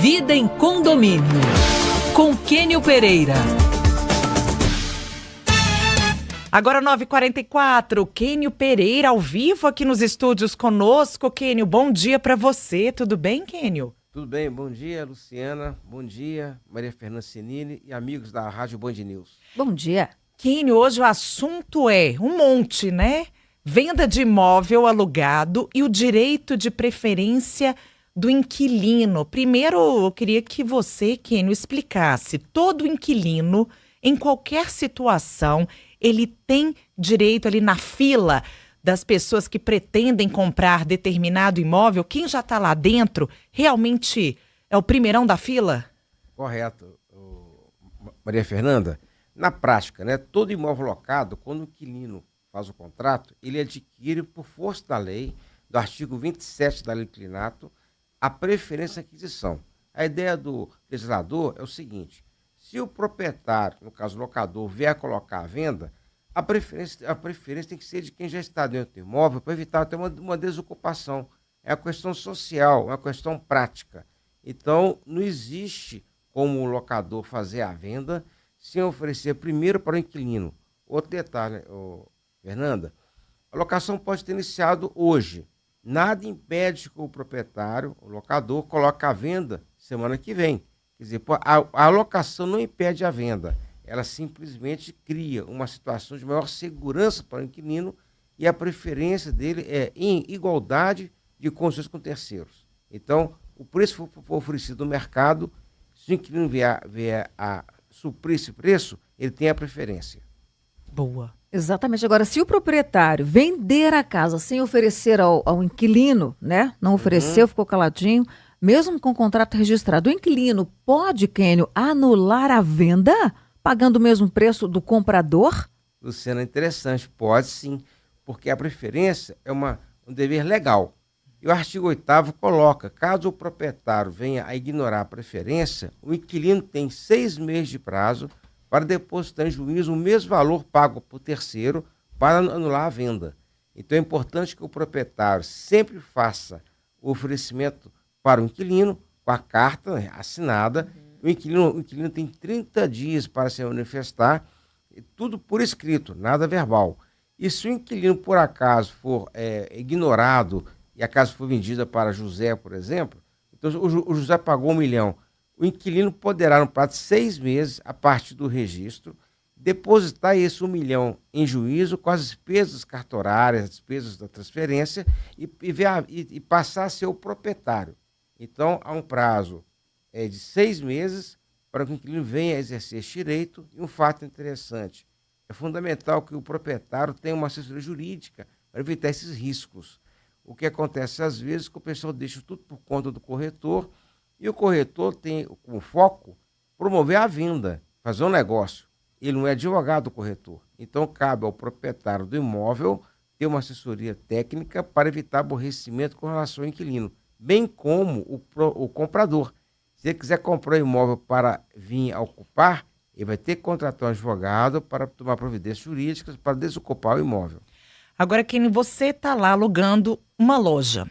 Vida em Condomínio, com Kênio Pereira. Agora 9h44, Kênio Pereira ao vivo aqui nos estúdios conosco. Kênio, bom dia para você. Tudo bem, Kênio? Tudo bem, bom dia, Luciana. Bom dia, Maria Fernanda Senini e amigos da Rádio Band News. Bom dia. Kênio, hoje o assunto é um monte, né? Venda de imóvel alugado e o direito de preferência do inquilino. Primeiro, eu queria que você, Kênio, explicasse. Todo inquilino, em qualquer situação, ele tem direito ali na fila das pessoas que pretendem comprar determinado imóvel. Quem já está lá dentro realmente é o primeirão da fila? Correto, Maria Fernanda. Na prática, né, todo imóvel locado, quando o inquilino faz o contrato, ele adquire, por força da lei, do artigo 27 da Lei do Inquilinato, a preferência de aquisição. A ideia do legislador é o seguinte: se o proprietário, no caso o locador, vier colocar à venda, a preferência tem que ser de quem já está dentro do imóvel para evitar até uma desocupação. É uma questão social, é uma questão prática. Então, não existe como o locador fazer a venda sem oferecer primeiro para o inquilino. Outro detalhe, Fernanda, a locação pode ter iniciado hoje. Nada impede que o proprietário, o locador, coloque a venda semana que vem. Quer dizer, a locação não impede a venda. Ela simplesmente cria uma situação de maior segurança para o inquilino e a preferência dele é em igualdade de condições com terceiros. Então, o preço for oferecido no mercado, se o inquilino vier a suprir esse preço, ele tem a preferência. Boa. Exatamente. Agora, se o proprietário vender a casa sem oferecer ao inquilino, né? Não ofereceu, ficou caladinho, mesmo com o contrato registrado, o inquilino pode, Kênio, anular a venda, pagando o mesmo preço do comprador? Luciana, interessante. Pode sim, porque a preferência é um dever legal. E o artigo 8º coloca: caso o proprietário venha a ignorar a preferência, o inquilino tem 6 meses de prazo para depositar em juízo o mesmo valor pago por terceiro para anular a venda. Então é importante que o proprietário sempre faça o oferecimento para o inquilino com a carta, né, assinada. O inquilino tem 30 dias para se manifestar, tudo por escrito, nada verbal. E se o inquilino, por acaso, for ignorado e a casa for vendida para José, por exemplo, então o José pagou 1 milhão. O inquilino poderá, no prazo de 6 meses, a partir do registro, depositar esse 1 milhão em juízo com as despesas cartorárias, as despesas da transferência e passar a ser o proprietário. Então, há um prazo de 6 meses para que o inquilino venha a exercer esse direito. E um fato interessante: é fundamental que o proprietário tenha uma assessoria jurídica para evitar esses riscos. O que acontece às vezes é que o pessoal deixa tudo por conta do corretor, e o corretor tem como foco promover a venda, fazer um negócio. Ele não é advogado do corretor. Então, cabe ao proprietário do imóvel ter uma assessoria técnica para evitar aborrecimento com relação ao inquilino, bem como o comprador. Se ele quiser comprar um imóvel para vir a ocupar, ele vai ter que contratar um advogado para tomar providências jurídicas para desocupar o imóvel. Agora, Kênio, você está lá alugando uma loja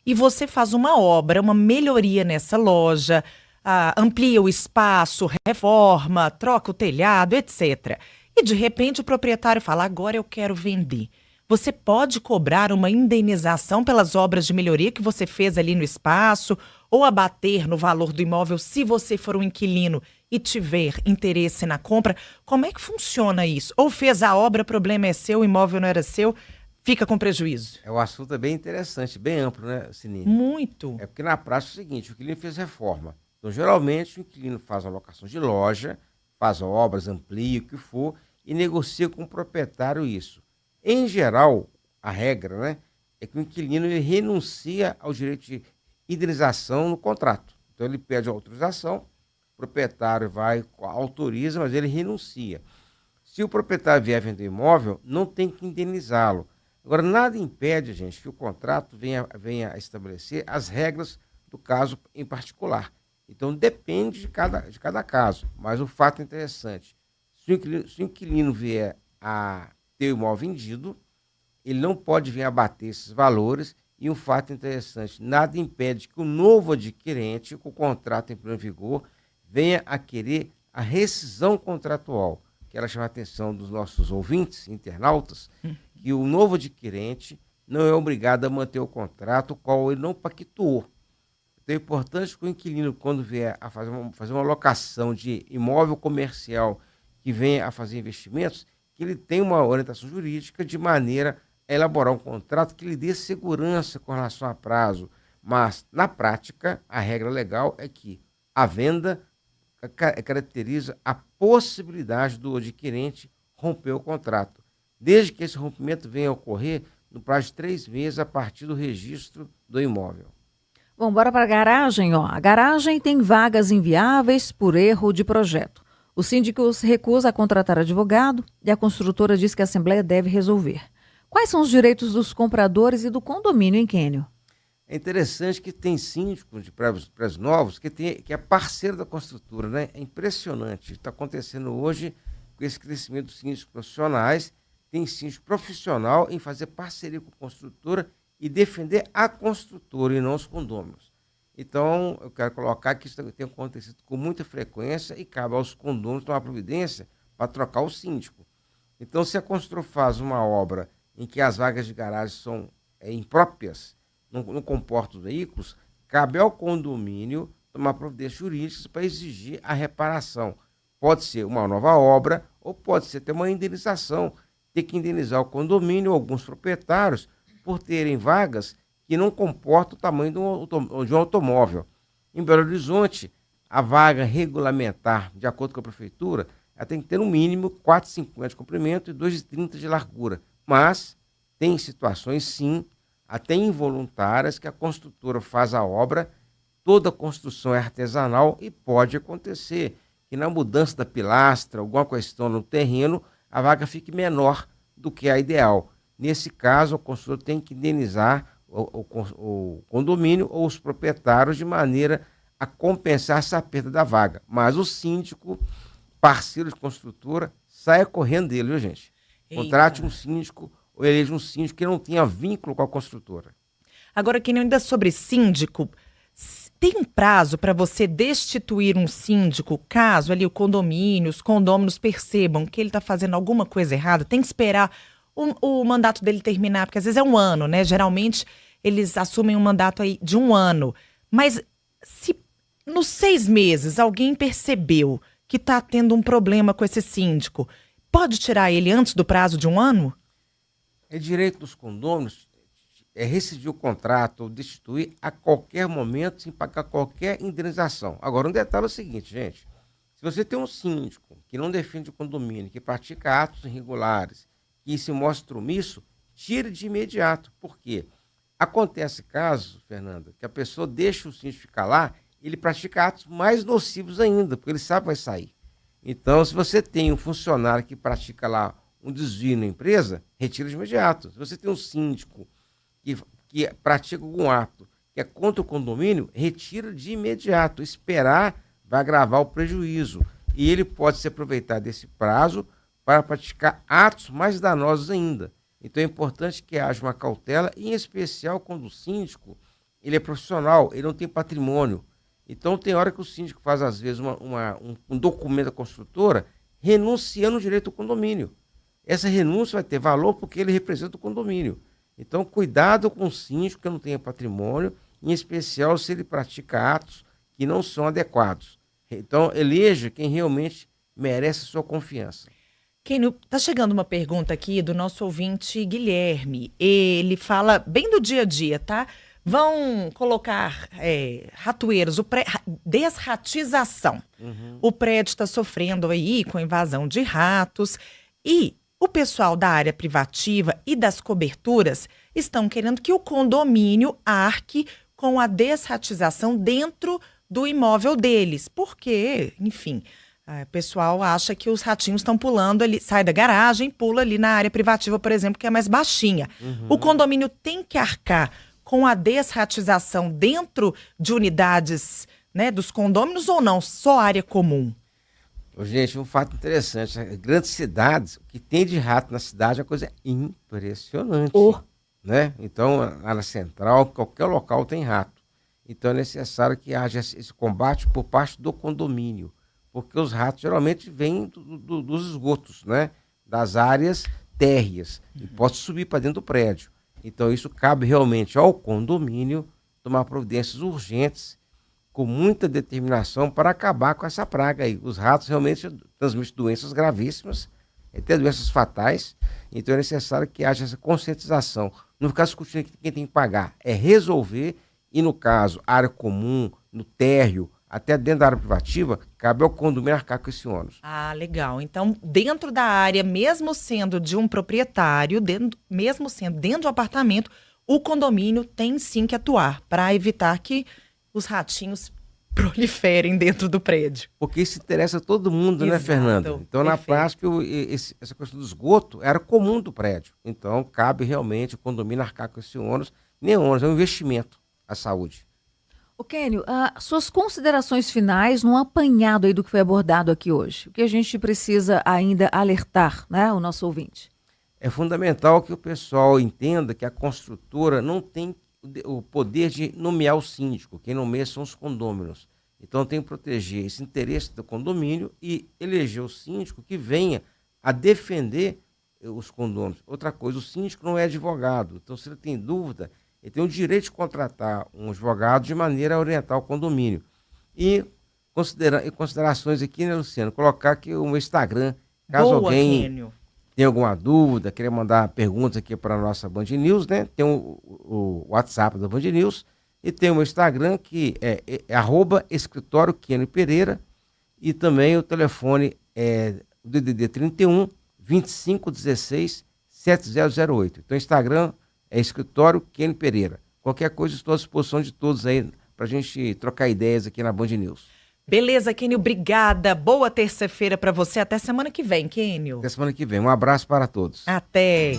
e você faz uma obra, uma melhoria nessa loja, amplia o espaço, reforma, troca o telhado, etc. E, de repente, o proprietário fala: agora eu quero vender. Você pode cobrar uma indenização pelas obras de melhoria que você fez ali no espaço ou abater no valor do imóvel se você for um inquilino e tiver interesse na compra? Como é que funciona isso? Ou fez a obra, o problema é seu, o imóvel não era seu, fica com prejuízo? O assunto é bem interessante, bem amplo, né, Sininho? Muito. É porque na prática é o seguinte: o inquilino fez reforma. Então, geralmente, o inquilino faz a locação de loja, faz obras, amplia o que for e negocia com o proprietário isso. Em geral, a regra, né, é que o inquilino ele renuncia ao direito de indenização no contrato. Então, ele pede autorização, o proprietário autoriza, mas ele renuncia. Se o proprietário vier vender imóvel, não tem que indenizá-lo. Agora, nada impede, gente, que o contrato venha a estabelecer as regras do caso em particular. Então, depende de cada caso. Mas o fato é interessante: se o inquilino vier a ter o imóvel vendido, ele não pode vir abater esses valores E um fato interessante, nada impede que o novo adquirente, com o contrato em pleno vigor, venha a querer a rescisão contratual. Quero chamar a atenção dos nossos ouvintes, internautas, que o novo adquirente não é obrigado a manter o contrato, o qual ele não pactuou. Então é importante que o inquilino, quando vier a fazer uma locação de imóvel comercial que venha a fazer investimentos, que ele tenha uma orientação jurídica de maneira a elaborar um contrato que lhe dê segurança com relação a prazo. Mas, na prática, a regra legal é que a venda caracteriza a possibilidade do adquirente romper o contrato, desde que esse rompimento venha a ocorrer no prazo de 3 meses a partir do registro do imóvel. Bom, bora para a garagem, ó. A garagem tem vagas inviáveis por erro de projeto. O síndico se recusa a contratar advogado e a construtora diz que a Assembleia deve resolver. Quais são os direitos dos compradores e do condomínio em Quênio? É interessante que tem síndico de prédios novos que é parceiro da construtora, né? É impressionante. Está acontecendo hoje com esse crescimento dos síndicos profissionais. Tem síndico profissional em fazer parceria com a construtora e defender a construtora e não os condôminos. Então, eu quero colocar que isso tem acontecido com muita frequência e cabe aos condôminos tomar providência para trocar o síndico. Então, se a construtora faz uma obra em que as vagas de garagem são impróprias, não comportam os veículos, cabe ao condomínio tomar providências jurídicas para exigir a reparação. Pode ser uma nova obra ou pode ser até uma indenização. Ter que indenizar o condomínio ou alguns proprietários por terem vagas que não comportam o tamanho de um automóvel. Em Belo Horizonte, a vaga regulamentar, de acordo com a prefeitura, ela tem que ter no mínimo 4,50 de comprimento e 2,30 de largura. Mas tem situações, sim, até involuntárias, que a construtora faz a obra, toda a construção é artesanal e pode acontecer que na mudança da pilastra, alguma questão no terreno, a vaga fique menor do que a ideal. Nesse caso, a construtora tem que indenizar o condomínio ou os proprietários de maneira a compensar essa perda da vaga. Mas o síndico, parceiro de construtora, saia correndo dele, viu, gente? Contrate um síndico ou eleja um síndico que não tenha vínculo com a construtora. Agora, que ainda sobre síndico, tem um prazo para você destituir um síndico caso ali os condôminos percebam que ele está fazendo alguma coisa errada? Tem que esperar o mandato dele terminar, porque às vezes é 1 ano, né? Geralmente eles assumem um mandato aí de 1 ano. Mas se nos 6 meses alguém percebeu que está tendo um problema com esse síndico, pode tirar ele antes do prazo de 1 ano? É direito dos condôminos rescindir o contrato ou destituir a qualquer momento sem pagar qualquer indenização. Agora, um detalhe é o seguinte, gente. Se você tem um síndico que não defende o condomínio, que pratica atos irregulares, que se mostra omisso, tire de imediato. Por quê? Acontece casos, Fernanda, que a pessoa deixa o síndico ficar lá, ele pratica atos mais nocivos ainda, porque ele sabe que vai sair. Então, se você tem um funcionário que pratica lá um desvio na empresa, retira de imediato. Se você tem um síndico que pratica algum ato que é contra o condomínio, retira de imediato. Esperar vai agravar o prejuízo. E ele pode se aproveitar desse prazo para praticar atos mais danosos ainda. Então é importante que haja uma cautela, em especial quando o síndico ele é profissional, ele não tem patrimônio. Então tem hora que o síndico faz, às vezes, um documento da construtora renunciando o direito ao condomínio. Essa renúncia vai ter valor porque ele representa o condomínio. Então, cuidado com o síndico que não tenha patrimônio, em especial se ele pratica atos que não são adequados. Então, eleja quem realmente merece sua confiança. Quênio, tá chegando uma pergunta aqui do nosso ouvinte Guilherme. Ele fala bem do dia a dia, tá? Vão colocar ratoeiros, desratização. O prédio está sofrendo aí com invasão de ratos e o pessoal da área privativa e das coberturas estão querendo que o condomínio arque com a desratização dentro do imóvel deles. Porque, enfim, o pessoal acha que os ratinhos estão pulando ali, sai da garagem, pula ali na área privativa, por exemplo, que é mais baixinha. O condomínio tem que arcar com a desratização dentro de unidades, né, dos condôminos ou não? Só área comum? Gente, um fato interessante, as grandes cidades, o que tem de rato na cidade é uma coisa impressionante. né? Então, na área central, qualquer local tem rato. Então, é necessário que haja esse combate por parte do condomínio, porque os ratos geralmente vêm dos esgotos, né? Das áreas térreas, e pode subir para dentro do prédio. Então, isso cabe realmente ao condomínio tomar providências urgentes, com muita determinação, para acabar com essa praga aí. Os ratos realmente transmitem doenças gravíssimas, até doenças fatais. Então é necessário que haja essa conscientização. Não ficar discutindo quem tem que pagar. É resolver, e no caso, área comum, no térreo, até dentro da área privativa, cabe ao condomínio arcar com esse ônus. Ah, legal. Então, dentro da área, mesmo sendo de um proprietário, mesmo sendo dentro do apartamento, o condomínio tem sim que atuar para evitar que os ratinhos proliferem dentro do prédio. Porque isso interessa a todo mundo, né, Exato, Fernanda? Então, na perfeito. prática, essa questão do esgoto era comum do prédio. Então, cabe realmente o condomínio arcar com esse ônus. Nem ônus, é um investimento à saúde. Ô Kênio, suas considerações finais num apanhado aí do que foi abordado aqui hoje. O que a gente precisa ainda alertar, né, o nosso ouvinte? É fundamental que o pessoal entenda que a construtora não tem o poder de nomear o síndico. Quem nomeia são os condôminos. Então tem que proteger esse interesse do condomínio e eleger o síndico que venha a defender os condôminos. Outra coisa, o síndico não é advogado. Então, se ele tem dúvida, ele tem o direito de contratar um advogado de maneira a orientar o condomínio. E considerações aqui, né, Luciano? Colocar aqui o meu Instagram, caso Boa, alguém Kênio. tem alguma dúvida, querer mandar perguntas aqui para a nossa Band News, né? Tem o WhatsApp da Band News e tem o meu Instagram, que é @escritório Kênio Pereira, e também o telefone é o DDD 31 2516 7008. Então, o Instagram é escritório Kênio Pereira. Qualquer coisa, estou à disposição de todos aí para a gente trocar ideias aqui na Band News. Beleza, Kênio, obrigada. Boa terça-feira para você. Até semana que vem, Kênio. Até semana que vem. Um abraço para todos. Até.